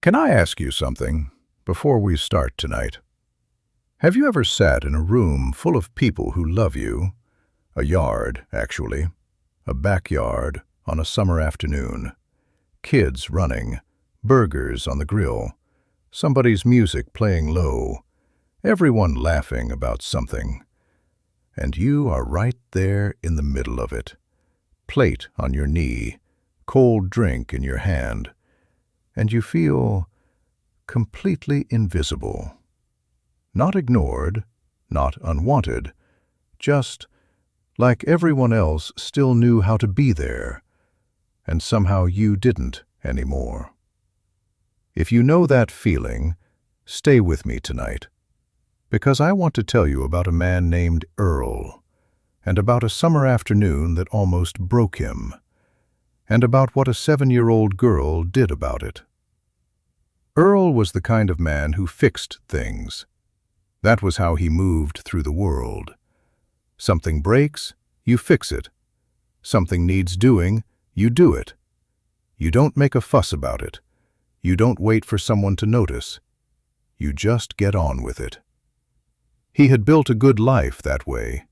Can I ask you something before we start tonight? Have you ever sat in a room full of people who love you? A yard, actually. A backyard on a summer afternoon. Kids running, burgers on the grill, somebody's music playing low, everyone laughing about something. And you are right there in the middle of it. Plate on your knee, cold drink in your hand, and you feel completely invisible. Not ignored, not unwanted, just like everyone else still knew how to be there, and somehow you didn't anymore. If you know that feeling, stay with me tonight, because I want to tell you about a man named Earl, and about a summer afternoon that almost broke him, and about what a 7-year-old girl did about it. Earl was the kind of man who fixed things. That was how he moved through the world. Something breaks, you fix it. Something needs doing, you do it. You don't make a fuss about it. You don't wait for someone to notice. You just get on with it. He had built a good life that way.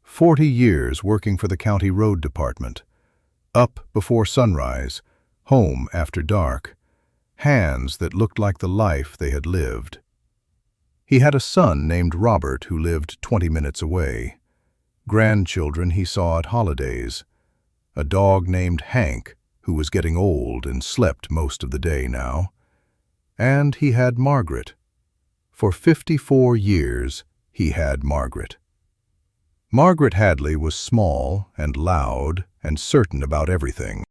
40 years working for the county road department. Up before sunrise, home after dark. Hands that looked like the life they had lived. He had a son named Robert who lived 20 minutes away. Grandchildren he saw at holidays. A dog named Hank who was getting old and slept most of the day now. And he had Margaret. For 54 years, he had Margaret. Margaret Hadley was small and loud and certain about everything.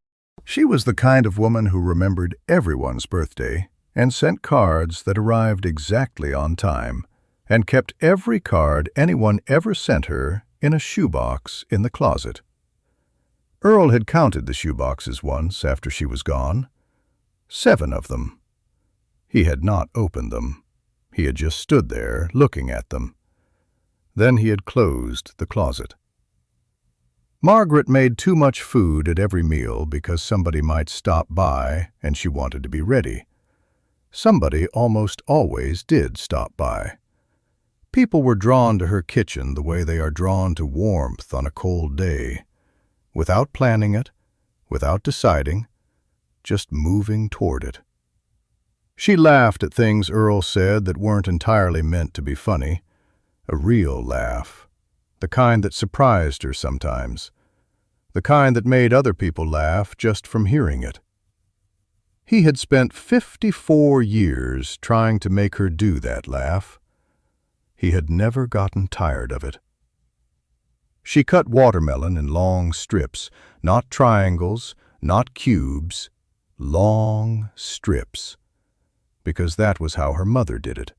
She was the kind of woman who remembered everyone's birthday and sent cards that arrived exactly on time, and kept every card anyone ever sent her in a shoebox in the closet. Earl had counted the shoeboxes once after she was gone. 7 of them. He had not opened them. He had just stood there looking at them. Then he had closed the closet. Margaret made too much food at every meal because somebody might stop by and she wanted to be ready. Somebody almost always did stop by. People were drawn to her kitchen the way they are drawn to warmth on a cold day, without planning it, without deciding, just moving toward it. She laughed at things Earl said that weren't entirely meant to be funny, a real laugh. The kind that surprised her sometimes. The kind that made other people laugh just from hearing it. He had spent 54 years trying to make her do that laugh. He had never gotten tired of it. She cut watermelon in long strips, not triangles, not cubes, long strips, because that was how her mother did it.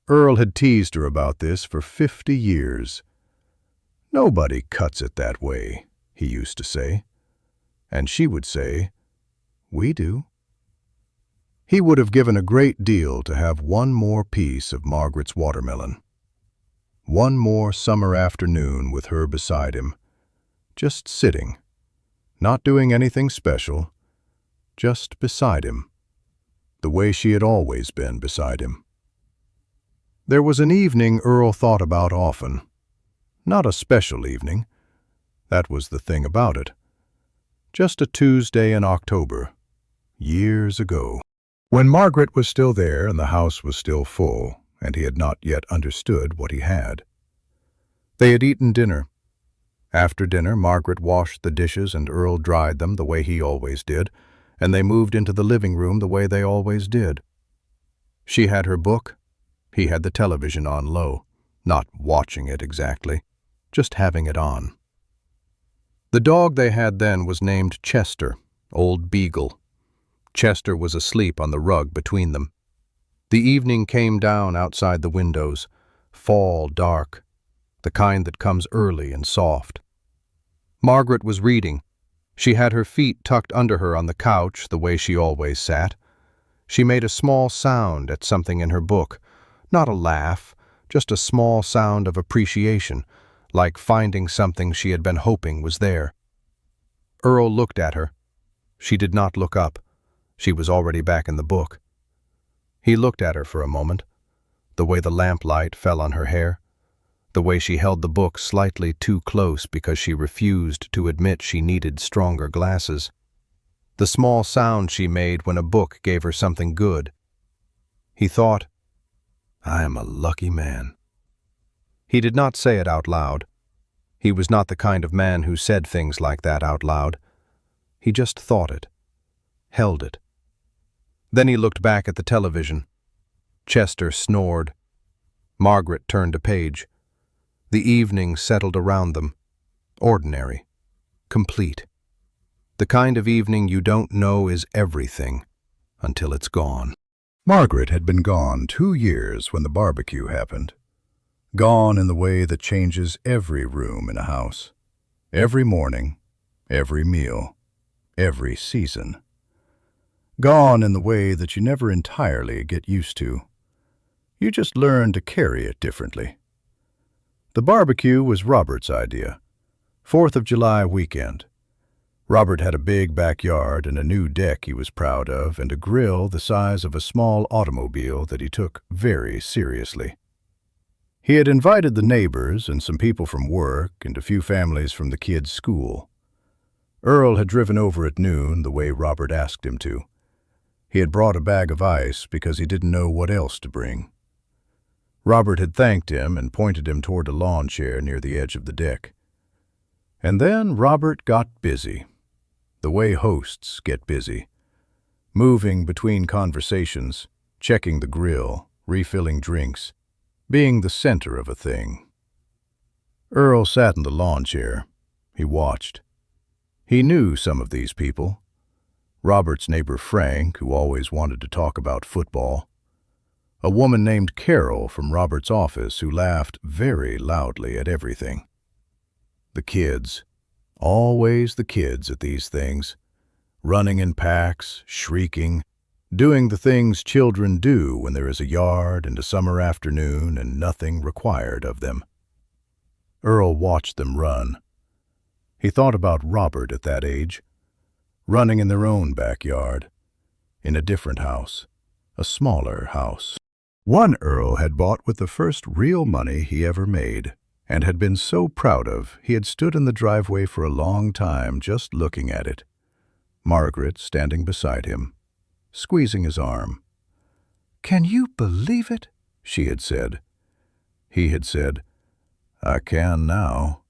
Earl had teased her about this for 50 years. "Nobody cuts it that way," he used to say. And she would say, "We do." He would have given a great deal to have one more piece of Margaret's watermelon. One more summer afternoon with her beside him, just sitting, not doing anything special, just beside him, the way she had always been beside him. There was an evening Earl thought about often. Not a special evening. That was the thing about it. Just a Tuesday in October, years ago. When Margaret was still there and the house was still full, and he had not yet understood what he had. They had eaten dinner. After dinner, Margaret washed the dishes and Earl dried them the way he always did, and they moved into the living room the way they always did. She had her book. He had the television on low, not watching it exactly, just having it on. The dog they had then was named Chester, Old Beagle. Chester was asleep on the rug between them. The evening came down outside the windows, fall dark, the kind that comes early and soft. Margaret was reading. She had her feet tucked under her on the couch the way she always sat. She made a small sound at something in her book, not a laugh, just a small sound of appreciation, like finding something she had been hoping was there. Earl looked at her. She did not look up. She was already back in the book. He looked at her for a moment, the way the lamplight fell on her hair, the way she held the book slightly too close because she refused to admit she needed stronger glasses, the small sound she made when a book gave her something good. He thought, "I am a lucky man." He did not say it out loud. He was not the kind of man who said things like that out loud. He just thought it, held it. Then he looked back at the television. Chester snored. Margaret turned a page. The evening settled around them. Ordinary. Complete. The kind of evening you don't know is everything until it's gone. Margaret had been gone 2 years when the barbecue happened. Gone in the way that changes every room in a house. Every morning, every meal, every season. Gone in the way that you never entirely get used to. You just learn to carry it differently. The barbecue was Robert's idea. 4th of July weekend. Robert had a big backyard and a new deck he was proud of and a grill the size of a small automobile that he took very seriously. He had invited the neighbors and some people from work and a few families from the kids' school. Earl had driven over at noon the way Robert asked him to. He had brought a bag of ice because he didn't know what else to bring. Robert had thanked him and pointed him toward a lawn chair near the edge of the deck. And then Robert got busy, the way hosts get busy, moving between conversations, checking the grill, refilling drinks, being the center of a thing. Earl sat in the lawn chair. He watched. He knew some of these people. Robert's neighbor Frank, who always wanted to talk about football. A woman named Carol from Robert's office who laughed very loudly at everything. The kids. Always the kids at these things. Running in packs, shrieking, doing the things children do when there is a yard and a summer afternoon and nothing required of them. Earl watched them run. He thought about Robert at that age, running in their own backyard, in a different house, a smaller house. One Earl had bought with the first real money he ever made, and had been so proud of he had stood in the driveway for a long time just looking at it. Margaret standing beside him, squeezing his arm. "Can you believe it?" she had said. He had said, "I can now."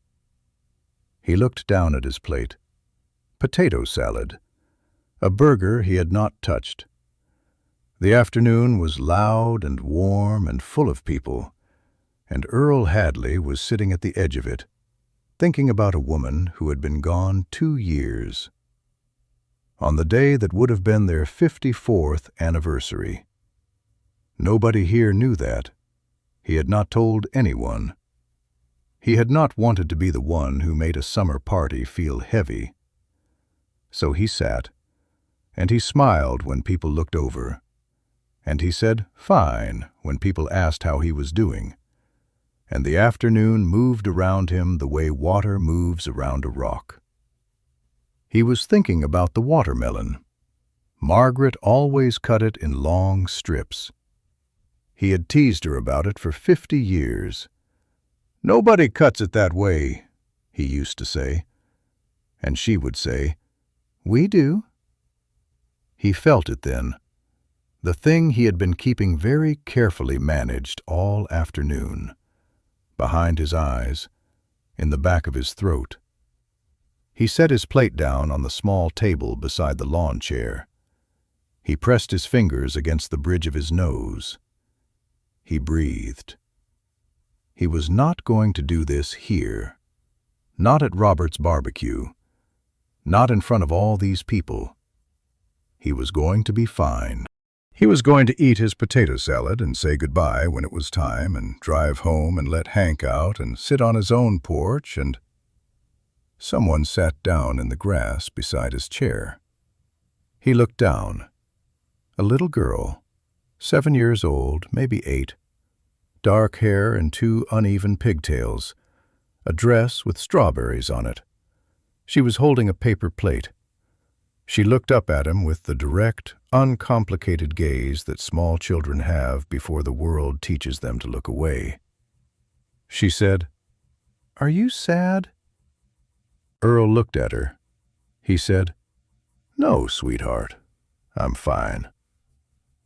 He looked down at his plate. Potato salad. A burger he had not touched. The afternoon was loud and warm and full of people, and Earl Hadley was sitting at the edge of it, thinking about a woman who had been gone 2 years. On the day that would have been their 54th anniversary. Nobody here knew that. He had not told anyone. He had not wanted to be the one who made a summer party feel heavy. So he sat, and he smiled when people looked over, and he said, "Fine," when people asked how he was doing, and the afternoon moved around him the way water moves around a rock. He was thinking about the watermelon. Margaret always cut it in long strips. He had teased her about it for 50 years. "Nobody cuts it that way," he used to say. And she would say, "We do." He felt it then, the thing he had been keeping very carefully managed all afternoon, behind his eyes, in the back of his throat. He set his plate down on the small table beside the lawn chair. He pressed his fingers against the bridge of his nose. He breathed. He was not going to do this here. Not at Robert's barbecue. Not in front of all these people. He was going to be fine. He was going to eat his potato salad and say goodbye when it was time and drive home and let Hank out and sit on his own porch and... Someone sat down in the grass beside his chair. He looked down. A little girl, 7 years old, maybe 8. Dark hair and 2 uneven pigtails. A dress with strawberries on it. She was holding a paper plate. She looked up at him with the direct, uncomplicated gaze that small children have before the world teaches them to look away. She said, "Are you sad?" Earl looked at her. He said, "No, sweetheart, I'm fine."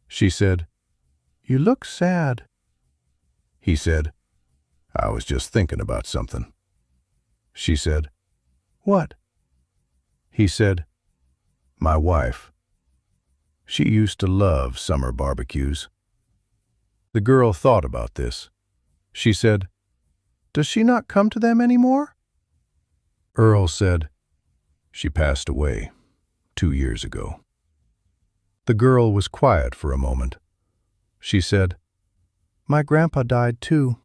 She said, "You look sad." He said, "I was just thinking about something." She said, "What?" He said, "My wife. She used to love summer barbecues." The girl thought about this. She said, "Does she not come to them anymore?" Earl said, "She passed away 2 years ago." The girl was quiet for a moment. She said, "My grandpa died too."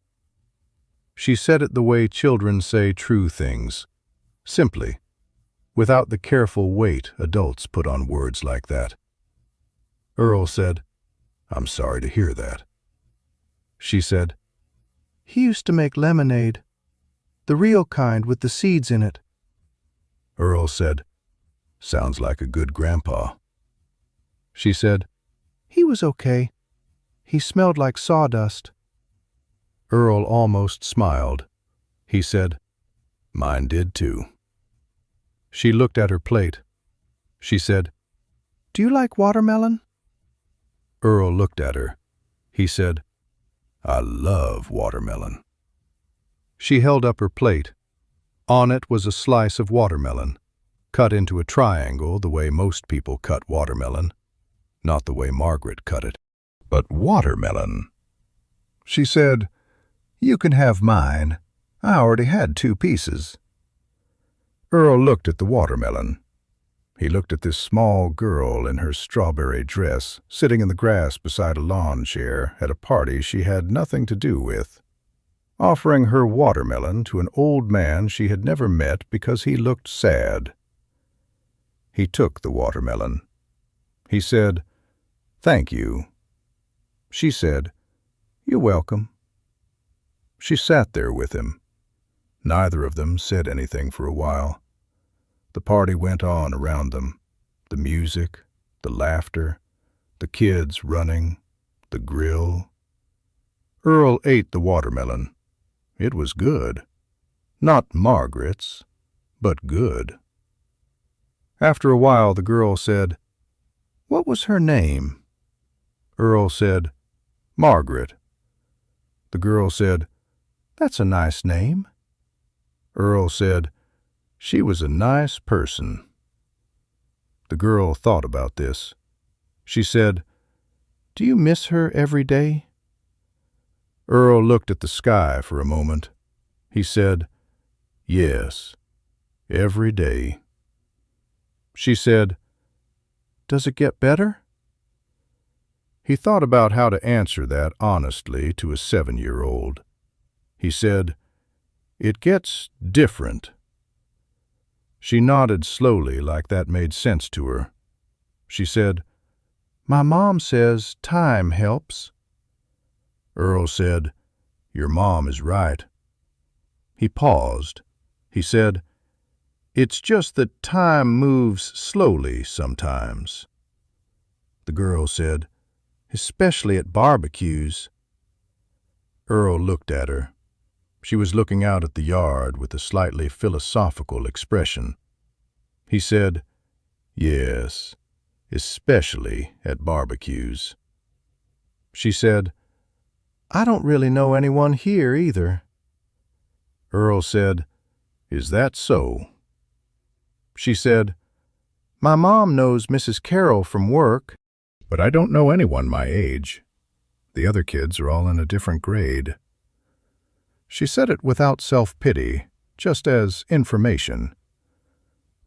She said it the way children say true things, simply, without the careful weight adults put on words like that. Earl said, "I'm sorry to hear that." She said, "He used to make lemonade, the real kind with the seeds in it." Earl said, "Sounds like a good grandpa." She said, "He was okay. He smelled like sawdust." Earl almost smiled. He said, "Mine did too." She looked at her plate. She said, "Do you like watermelon?" Earl looked at her. He said, "I love watermelon." She held up her plate. On it was a slice of watermelon, cut into a triangle the way most people cut watermelon, not the way Margaret cut it, but watermelon. She said, "You can have mine. I already had 2 pieces." Earl looked at the watermelon. He looked at this small girl in her strawberry dress, sitting in the grass beside a lawn chair at a party she had nothing to do with, offering her watermelon to an old man she had never met because he looked sad. He took the watermelon. He said, "Thank you." She said, "You're welcome." She sat there with him. Neither of them said anything for a while. The party went on around them. The music, the laughter, the kids running, the grill. Earl ate the watermelon. It was good. Not Margaret's, but good. After a while, the girl said, "What was her name?" Earl said, "Margaret." The girl said, "That's a nice name." Earl said, "She was a nice person." The girl thought about this. She said, "Do you miss her every day?" Earl looked at the sky for a moment. He said, "Yes, every day." She said, "Does it get better?" He thought about how to answer that honestly to a 7-year-old. He said, "It gets different." She nodded slowly like that made sense to her. She said, "My mom says time helps." Earl said, "Your mom is right." He paused. He said, "It's just that time moves slowly sometimes." The girl said, "Especially at barbecues." Earl looked at her. She was looking out at the yard with a slightly philosophical expression. He said, "Yes, especially at barbecues." She said, "I don't really know anyone here either." Earl said, "Is that so?" She said, "My mom knows Mrs. Carroll from work, but I don't know anyone my age. The other kids are all in a different grade." She said it without self-pity, just as information.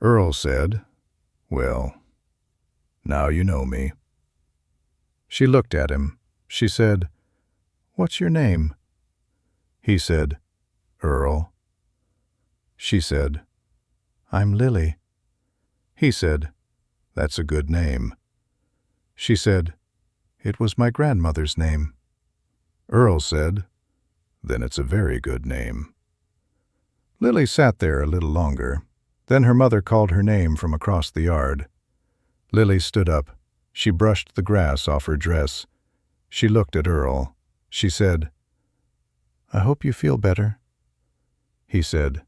Earl said, "Well, now you know me." She looked at him. She said, "What's your name?" He said, "Earl." She said, "I'm Lily." He said, "That's a good name." She said, "It was my grandmother's name." Earl said, "Then it's a very good name." Lily sat there a little longer. Then her mother called her name from across the yard. Lily stood up. She brushed the grass off her dress. She looked at Earl. She said, "I hope you feel better." He said,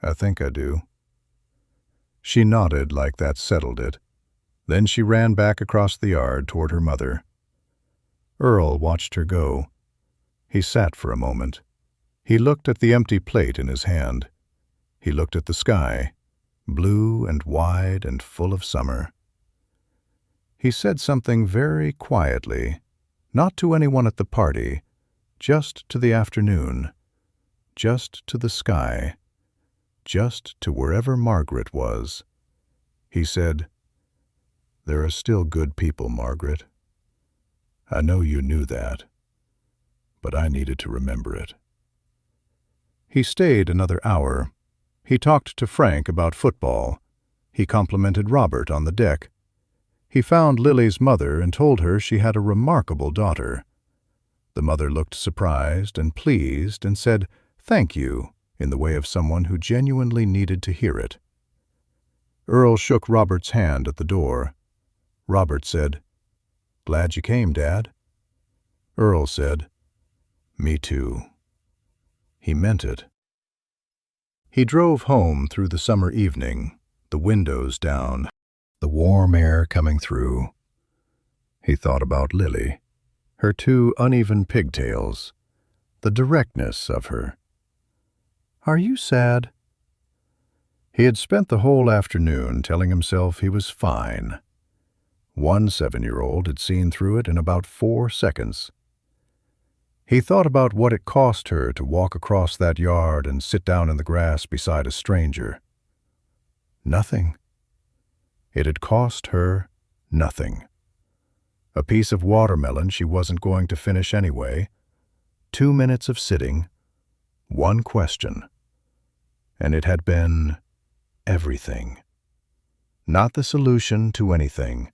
"I think I do." She nodded like that settled it. Then she ran back across the yard toward her mother. Earl watched her go. He sat for a moment. He looked at the empty plate in his hand. He looked at the sky, blue and wide and full of summer. He said something very quietly, not to anyone at the party, just to the afternoon, just to the sky, just to wherever Margaret was. He said, "There are still good people, Margaret. I know you knew that, but I needed to remember it." He stayed another hour. He talked to Frank about football. He complimented Robert on the deck. He found Lily's mother and told her she had a remarkable daughter. The mother looked surprised and pleased and said, "Thank you," in the way of someone who genuinely needed to hear it. Earl shook Robert's hand at the door. Robert said, "Glad you came, Dad." Earl said, "Me too." He meant it. He drove home through the summer evening, the windows down, the warm air coming through. He thought about Lily, her two uneven pigtails, the directness of her. "Are you sad?" He had spent the whole afternoon telling himself he was fine. One 7-year-old had seen through it in about 4 seconds. He thought about what it cost her to walk across that yard and sit down in the grass beside a stranger. Nothing. It had cost her nothing. A piece of watermelon she wasn't going to finish anyway, 2 minutes of sitting, one question. And it had been everything. Not the solution to anything.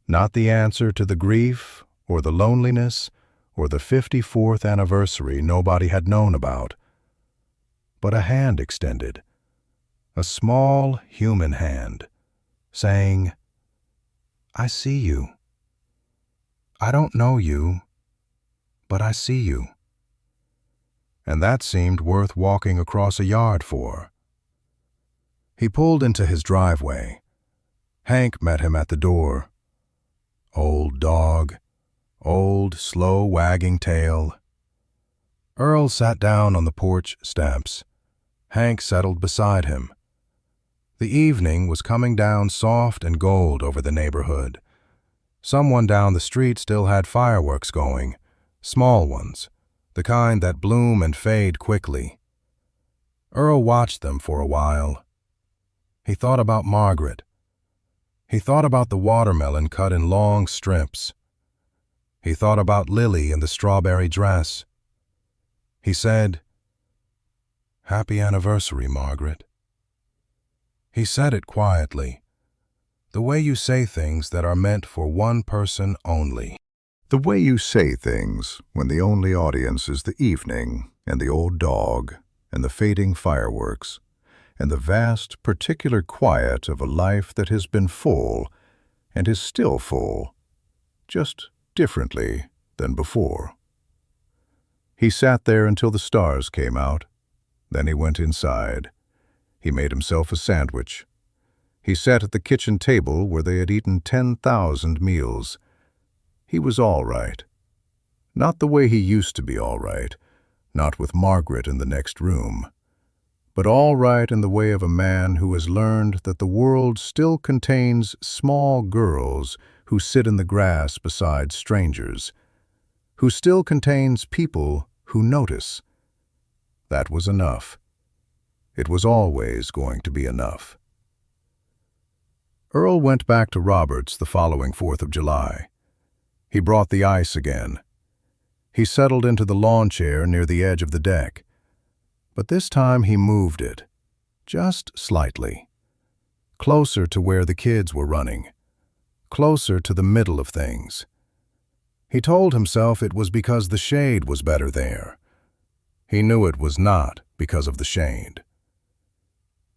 Not the answer to the grief or the loneliness or the 54th anniversary nobody had known about. But a hand extended, a small human hand, saying, "I see you. I don't know you, but I see you." And that seemed worth walking across a yard for. He pulled into his driveway. Hank met him at the door. Old dog, old slow wagging tail. Earl sat down on the porch steps. Hank settled beside him. The evening was coming down soft and gold over the neighborhood. Someone down the street still had fireworks going, small ones, the kind that bloom and fade quickly. Earl watched them for a while. He thought about Margaret. He thought about the watermelon cut in long strips. He thought about Lily in the strawberry dress. He said, "Happy anniversary, Margaret." He said it quietly, the way you say things that are meant for one person only. The way you say things when the only audience is the evening and the old dog and the fading fireworks and the vast, particular quiet of a life that has been full and is still full, just differently than before. He sat there until the stars came out. Then he went inside. He made himself a sandwich. He sat at the kitchen table where they had eaten 10,000 meals. He was all right. Not the way he used to be all right, not with Margaret in the next room, but all right in the way of a man who has learned that the world still contains small girls who sit in the grass beside strangers, who still contains people who notice. That was enough. It was always going to be enough. Earl went back to Robert's the following 4th of July. He brought the ice again. He settled into the lawn chair near the edge of the deck. But this time he moved it, just slightly, closer to where the kids were running, closer to the middle of things. He told himself it was because the shade was better there. He knew it was not because of the shade.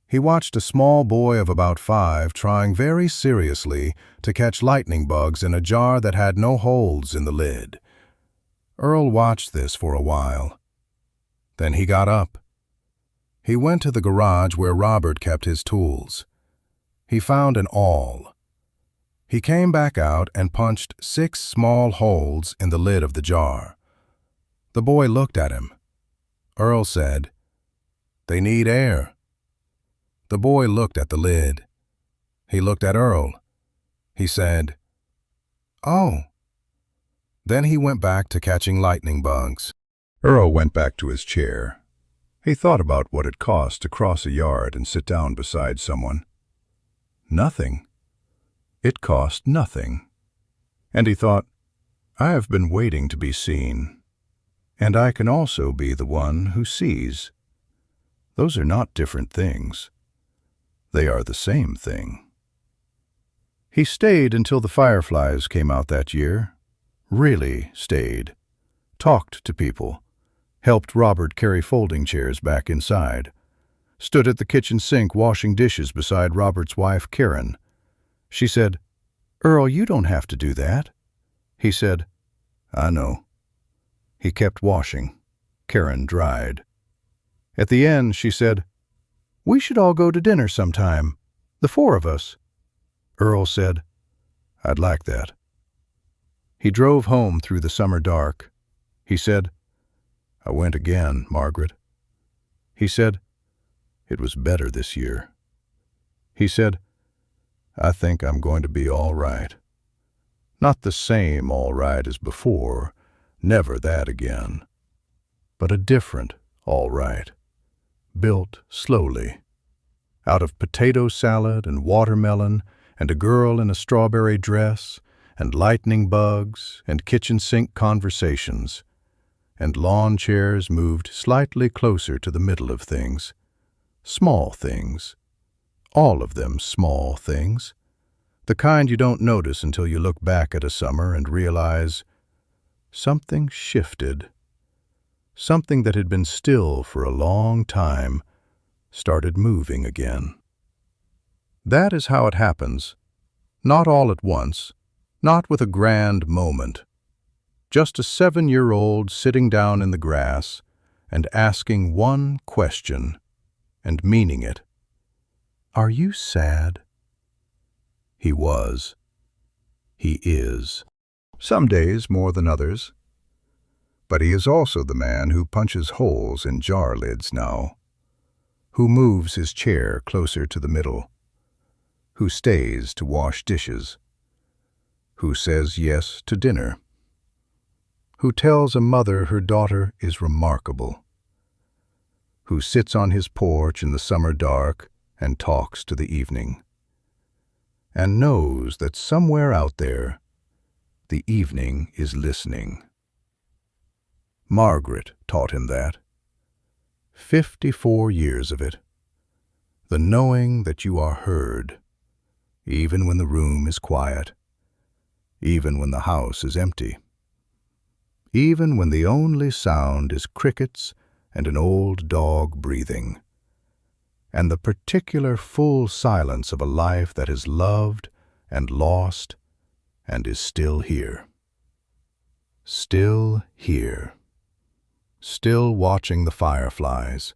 He watched a small boy of about 5 trying very seriously to catch lightning bugs in a jar that had no holes in the lid. Earl watched this for a while. Then he got up. He went to the garage where Robert kept his tools. He found an awl. He came back out and punched 6 small holes in the lid of the jar. The boy looked at him. Earl said, "They need air." The boy looked at the lid. He looked at Earl. He said, "Oh." Then he went back to catching lightning bugs. Earl went back to his chair. He thought about what it cost to cross a yard and sit down beside someone. Nothing. It cost nothing. And he thought, I have been waiting to be seen. And I can also be the one who sees. Those are not different things. They are the same thing. He stayed until the fireflies came out that year. Really stayed. Talked to people. Helped Robert carry folding chairs back inside. Stood at the kitchen sink washing dishes beside Robert's wife, Karen. She said, "Earl, you don't have to do that." He said, "I know." He kept washing. Karen dried. At the end, she said, "We should all go to dinner sometime, the 4 of us." Earl said, "I'd like that." He drove home through the summer dark. He said, "I went again, Margaret." He said, "It was better this year." He said, "I think I'm going to be all right. Not the same all right as before, never that again, but a different all right, built slowly, out of potato salad and watermelon and a girl in a strawberry dress and lightning bugs and kitchen sink conversations, and lawn chairs moved slightly closer to the middle of things, small things, all of them small things, the kind you don't notice until you look back at a summer and realize something shifted. Something that had been still for a long time started moving again. That is how it happens, not all at once, not with a grand moment. Just a 7-year-old sitting down in the grass and asking one question and meaning it. "Are you sad?" He was. He is. Some days more than others. But he is also the man who punches holes in jar lids now, who moves his chair closer to the middle, who stays to wash dishes, who says yes to dinner, who tells a mother her daughter is remarkable, who sits on his porch in the summer dark and talks to the evening, and knows that somewhere out there the evening is listening. Margaret taught him that. 54 years of it. The knowing that you are heard, even when the room is quiet, even when the house is empty, even when the only sound is crickets and an old dog breathing, and the particular full silence of a life that is loved and lost and is still here. Still here. Still watching the fireflies.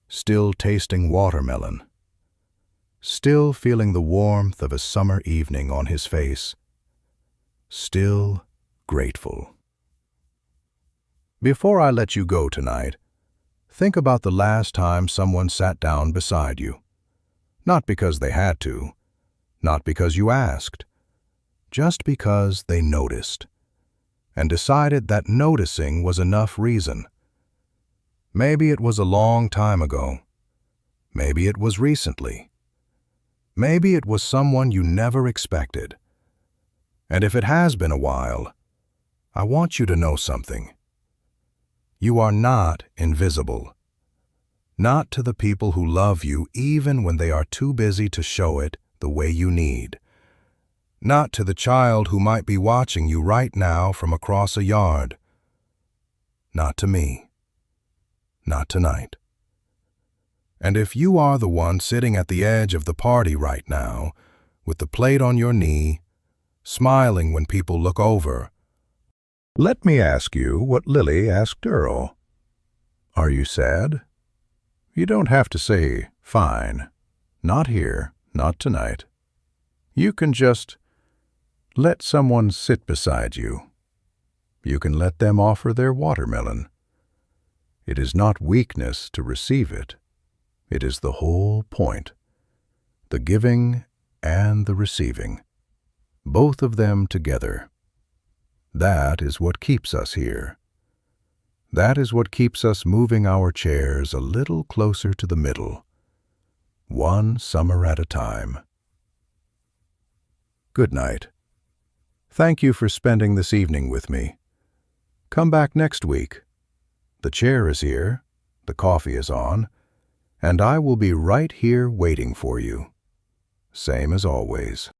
Still tasting watermelon. Still feeling the warmth of a summer evening on his face. Still grateful. Before I let you go tonight, think about the last time someone sat down beside you. Not because they had to, not because you asked, just because they noticed, and decided that noticing was enough reason. Maybe it was a long time ago. Maybe it was recently. Maybe it was someone you never expected. And if it has been a while, I want you to know something. You are not invisible. Not to the people who love you even when they are too busy to show it the way you need. Not to the child who might be watching you right now from across a yard. Not to me. Not tonight. And if you are the one sitting at the edge of the party right now, with the plate on your knee, smiling when people look over, let me ask you what Lily asked Earl. Are you sad? You don't have to say, fine. Not here, not tonight. You can just let someone sit beside you. You can let them offer their watermelon. It is not weakness to receive it. It is the whole point. The giving and the receiving. Both of them together. That is what keeps us here. That is what keeps us moving our chairs a little closer to the middle. One summer at a time. Good night. Thank you for spending this evening with me. Come back next week. The chair is here, the coffee is on, and I will be right here waiting for you. Same as always.